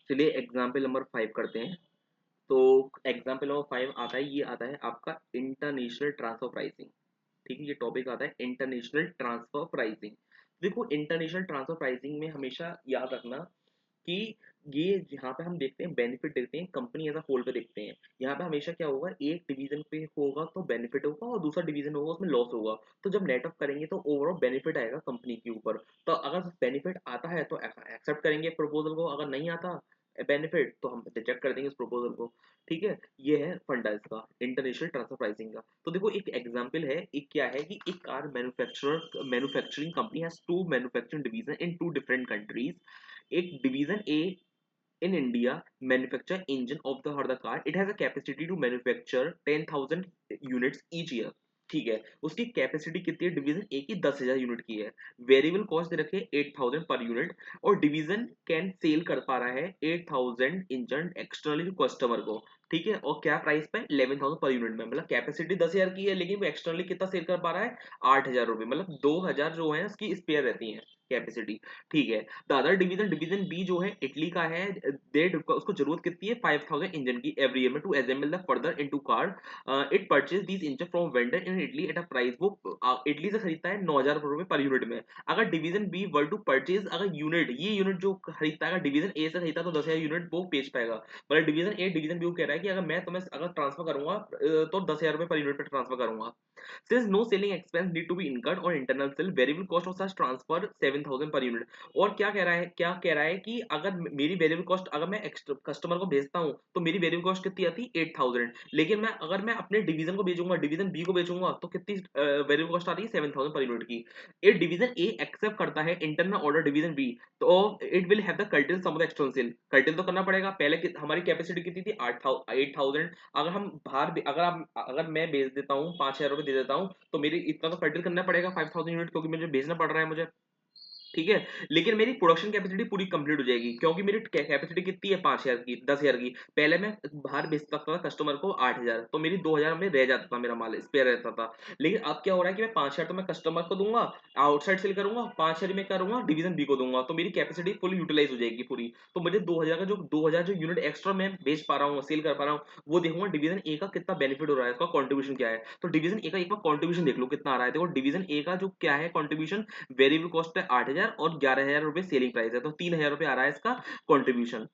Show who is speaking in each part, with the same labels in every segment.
Speaker 1: चलिए example number 5 करते हैं। तो एग्जाम्पल नंबर 5 आता है, ये आता है आपका इंटरनेशनल ट्रांसफर प्राइसिंग। ठीक है, ये टॉपिक आता है इंटरनेशनल ट्रांसफर प्राइसिंग। देखो इंटरनेशनल ट्रांसफर प्राइसिंग में हमेशा याद रखना कि ये यहाँ पे हम देखते हैं बेनिफिट देखते हैं, कंपनी एज अ होल पे देखते हैं। यहाँ पे हमेशा क्या होगा, एक डिवीजन पे होगा तो बेनिफिट होगा और दूसरा डिवीजन होगा उसमें लॉस होगा। तो जब नेट ऑफ करेंगे तो ओवरऑल बेनिफिट आएगा कंपनी के ऊपर। तो अगर बेनिफिट आता है तो एक्सेप्ट करेंगे प्रपोजल को, अगर नहीं आता बेनिफिट तो हम रिजेक्ट कर देंगे उस प्रपोजल को। ठीक है, ये है फंडा इसका इंटरनेशनल ट्रांसफर प्राइसिंग का। तो देखो एक एग्जांपल है, एक क्या है कि एक car manufacturing company has two manufacturing division in two different countries. एक division a in India manufacture engine of the car. It has a capacity to manufacture 10,000 units each year. ठीक है, उसकी कैपेसिटी कितनी है डिवीजन ए की? 10,000 unit की है। Variable cost दे रखे 8,000 पर यूनिट, और डिवीजन कैन सेल कर पा रहा है 8,000 इंजन एक्सटर्नली टू कस्टमर को। ठीक है, और क्या प्राइस पे? 11,000 पर यूनिट में। मतलब कैपेसिटी 10,000 की है लेकिन वो एक्सटर्नली कितना सेल कर पा रहा है? 8,000 रुपए। मतलब 2,000 जो है उसकी स्पेयर रहती है कैपेसिटी। ठीक है, the other division division b जो है इटली का है, दे उसको जरूरत कितनी है? 5,000 इंजन की एवरी ईयर में to assemble the further into car. It purchase these engine from vendor in Italy at a price. वो इटली से खरीदता है 9,000 रुपए पर यूनिट में। अगर division b were to purchase, अगर यूनिट ये यूनिट जो खरीदता है अगर डिवीजन ए से खरीदता है तो 10,000 यूनिट वो बेच पाएगा। मतलब डिवीजन ए डिवीजन बी को कह रहा है कि अगर मैं तुम्हें अगर ट्रांसफर करूंगा तो 10,000 रुपए पर यूनिट पर ट्रांसफर करूंगा। Since no selling expense need to be incurred on internal sale, variable cost of such transfer 7,000 per unit। और क्या कह रहा है कि अगर मेरी वेरिएबल कॉस्ट, अगर मैं कस्टमर को भेजता हूँ तो मेरी वेरिएबल कॉस्ट कितनी आती है? 8,000। लेकिन मैं अगर मैं अपने डिवीजन को भेजूंगा, डिवीजन बी को भेजूंगा तो कितनी वेरिएबल कॉस्ट आती है? 7,000 पर यूनिट की। ये डिवीजन ए एक्सेप्ट करता है इंटरनल ऑर्डर डिवीजन बी, तो it will have the curtail some of the external sale. Curtail तो करना पड़ेगा। पहले हमारी कैपेसिटी कितनी थी? 8,000। अगर हम बाहर अगर मैं बेच देता हूँ 5,000 रुपए दे देता हूँ तो मेरी इतना तो कर्टेल करना पड़ेगा 5,000 यूनिट, क्योंकि मुझे बेचना पड़ रहा है मुझे। ठीक है, लेकिन मेरी प्रोडक्शन कैपेसिटी पूरी कंप्लीट हो जाएगी क्योंकि मेरी कैपेसिटी कितनी है? 5,000 की, 10,000 की। पहले मैं बाहर बेच सकता था कस्टमर को 8,000, तो मेरी 2,000 में रह जाता था, मेरा माल स्पेयर रहता था। लेकिन अब क्या हो रहा है कि मैं 5,000 तो मैं कस्टमर को दूंगा, आउटसाइड सेल करूंगा, 5,000 में करूंगा डिवीजन बी को दूंगा, तो मेरी कैपेसिटी फुल यूटिलाइज हो जाएगी पूरी। तो मुझे 2,000 जो यूनिट एक्स्ट्रा मैं बेच पा रहा हूँ, सेल कर पा रहा हूँ, वो देखूंगा डिवीजन ए का कितना बेनिफिट हो रहा है, उसका कॉन्ट्रीब्यूशन क्या है। तो डिवीजन ए का एक बार कॉन्ट्रीब्यूशन देख लो कितना आ रहा है। देखो डिवीजन ए का जो क्या है कॉन्ट्रीब्यूशन, वेरिएबल कॉस्ट है 8,000 और 11,000 रुपए सेलिंग प्राइस है, तो 3,000 रुपए आ रहा है इसका कॉन्ट्रीब्यूशन।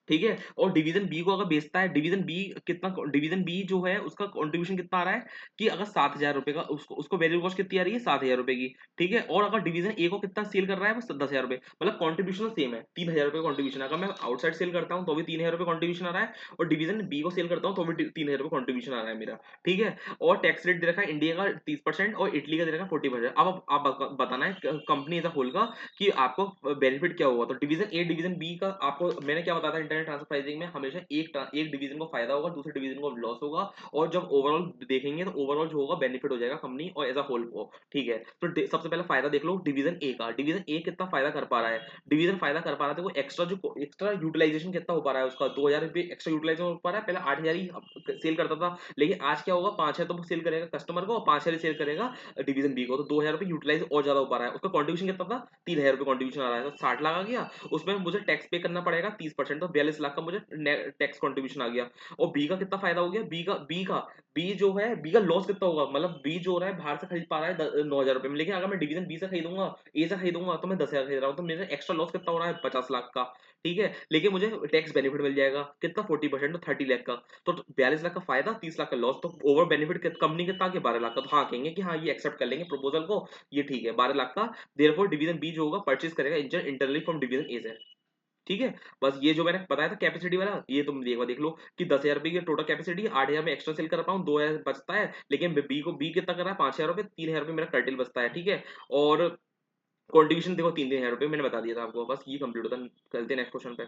Speaker 1: ठीक है, और डिवीजन बी को अगर बेचता है, डिवीजन बी कितना, डिवीजन बी जो है उसका कंट्रीब्यूशन कितना आ रहा है कि अगर 7,000 रुपए का, उसको उसको वेरिएबल कॉस्ट कितनी आ रही है? 7,000 रुपए की। ठीक है, और अगर डिवीजन ए को कितना सेल कर रहा है? वो 10,000 रुपए। मतलब कंट्रीब्यूशन सेम है, 3,000 रुपए कंट्रीब्यूशन। अगर मैं आउटसाइड सेल करता हूँ तो भी 3,000 रुपए कंट्रीब्यूशन आ रहा है, और डिवीजन बी को सेल करता हूँ तो भी 3,000 रुपए कंट्रीब्यूशन आ रहा है मेरा। ठीक है, और टैक्स रेट दे रखा है इंडिया का 30% और इटली का दे रखा है 40%। अब आप बताना है कंपनी एज अ होल का कि आपको बेनिफिट क्या होगा। तो डिवीजन ए डिवीजन बी का आपको मैंने क्या बताया था, इंटरनेट ट्रांसफर प्राइसिंग में हमेशा एक डिवीजन को फायदा होगा, दूसरे डिवीजन को लॉस होगा, और जब ओवरऑल देखेंगे तो ओवरऑल जो होगा बेनिफिट हो जाएगा कंपनी और एज अ होल को। ठीक है, तो सबसे पहले फायदा देख लो डिवीजन ए का। डिवीजन ए कितना फायदा कर पा रहा है? डिवीजन फायदा कर पा रहा है, देखो एक्स्ट्रा यूटिलाइजेशन कितना हो पा रहा है उसका? 2,000 रुपये एक्स्ट्रा यूटिलाइजेशन हो पा रहा है। पहले 8,000 ही सेल करता था, लेकिन आज क्या होगा, 5,000 तो सेल करेगा कस्टमर को और 5,000 ही सेल करेगा डिवीजन बी को, तो 2,000 रुपये यूटिलाइज और ज्यादा हो पा रहा है। उसका कॉन्ट्रीब्यूशन कितना था? 3,000 रुपये कॉन्ट्रीब्यूशन आ रहा है, तो 60 लाख आ गया। उसमें मुझे टैक्स पे करना पड़ेगा 30%, तो 42 लाख का मुझे टैक्स कॉन्ट्रीब्यूशन आ गया। और बी का कितना फायदा हो गया? बी जो है, बी का लॉस कितना होगा? मतलब बी जो हो रहा है बाहर से खरीद पा रहा है 9,000 रुपए में, लेकिन अगर मैं डिवीजन बी से खरीदूंगा, ए से खरीदूंगा तो मैं 10,000 खरीद रहा हूँ, तो मेरा एक्स्ट्रा लॉस कितना हो रहा है? 50 लाख का। ठीक है, लेकिन मुझे टैक्स बेनिफिट मिल जाएगा कितना? 40%, तो 30 लाख का। तो 42 लाख का फायदा, 30 लाख का लॉस, तो ओवर बेनिफिट कंपनी कितना आ गया? 12 लाख का। तो हाँ कहेंगे कि हाँ ये एक्सेप्ट कर लेंगे प्रपोजल को, ये ठीक है 12 लाख का। देयरफॉर डिवीजन बी जो होगा परचेज करेगा engine internally from division A से। ठीक है, बस ये जो मैंने बताया था कैपेसिटी वाला, ये तुम एक बार देख लो कि 10,000 रुपए की टोटल कैपेसिटी, 8,000 में एक्स्ट्रा सेल कर पाऊँ, 2,000 बचता है, लेकिन बी कितना कर रहा है? 5,000 रुपए, 3,000 रुपए मेरा कर्टेल बचता है। ठीक है, और कॉन्ट्रीब्यूशन देखो 3,000 रुपए मैंने बता दिया था आपको। बस ये कंप्लीट होता है, चलते हैं नेक्स्ट क्वेश्चन पे।